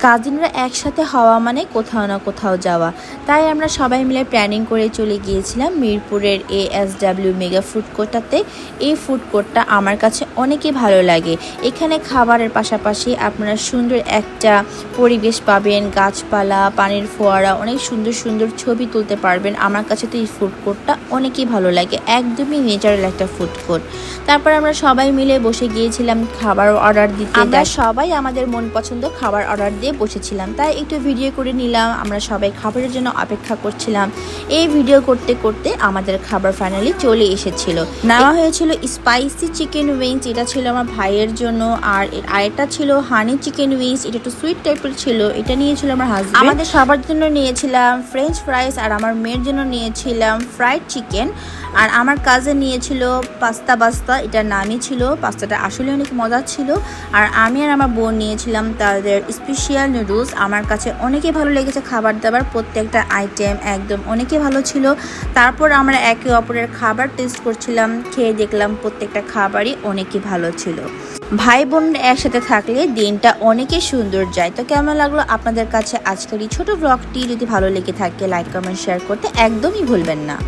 কাজিনরা একসাথে হওয়া মানে কোথাও না কোথাও যাওয়া, তাই আমরা সবাই মিলে প্ল্যানিং করে চলে গিয়েছিলাম মিরপুরের ASW মেগা ফুড কোর্টটাতে। এই ফুড কোর্টটা আমার কাছে অনেকই ভালো লাগে। এখানে খাবারের পাশাপাশি আপনারা সুন্দর একটা পরিবেশ পাবেন, গাছপালা, পানির ফোয়ারা, অনেক সুন্দর সুন্দর ছবি তুলতে পারবেন। আমার কাছে তো এই ফুড কোর্টটা অনেকই ভালো লাগে, একদমই ন্যাচারাল একটা ফুড কোর্ট। তারপর আমরা সবাই মিলে বসে গিয়েছিলাম খাবার অর্ডার দিতে। আমরা সবাই আমাদের মন পছন্দ খাবার অর্ডার দিয়ে বসেছিলাম, তাই একটু ভিডিও করে নিলাম। আমরা সবাই খাবারের জন্য অপেক্ষা করছিলাম। এই ভিডিও করতে করতে আমাদের খাবার ফাইনালি চলে এসেছিল। নেওয়া হয়েছিল স্পাইসি চিকেন উইংস, এটা ছিল আমার ভাইয়ের জন্য, আর আরেকটা ছিল হানি চিকেন উইংস, এটা একটু সুইট টাইপের ছিল, এটা নিয়েছিল আমার হাজবেন্ড। আমাদের সবার জন্য নিয়েছিলাম ফ্রেঞ্চ ফ্রাইস, আর আমার মেয়ের জন্য নিয়েছিলাম ফ্রাইড চিকেন, আর আমার কাজে নিয়েছিল পাস্তা। এটার নামই ছিল, পাস্তাটা আসলে অনেক মজা ছিল। আর আমি আর আমার বোন নিয়েছিলাম তাদের স্পেশাল নুডলস। আমার কাছে অনেকই ভালো লেগেছে খাবার দাবার, প্রত্যেকটা আইটেম একদম অনেকই ভালো ছিল। তারপর আমরা একে অপরের খাবার টেস্ট করছিলাম, খেয়ে দেখলাম প্রত্যেকটা খাবারই অনেকই ভালো ছিল। ভাই বোন একসাথে থাকলে দিনটা অনেকই সুন্দর যায়। তো কেমন লাগলো আপনাদের কাছে আজকের এই ছোট ব্লগটি? যদি ভালো লেগে থাকে লাইক কমেন্ট শেয়ার করতে একদমই ভুলবেন না।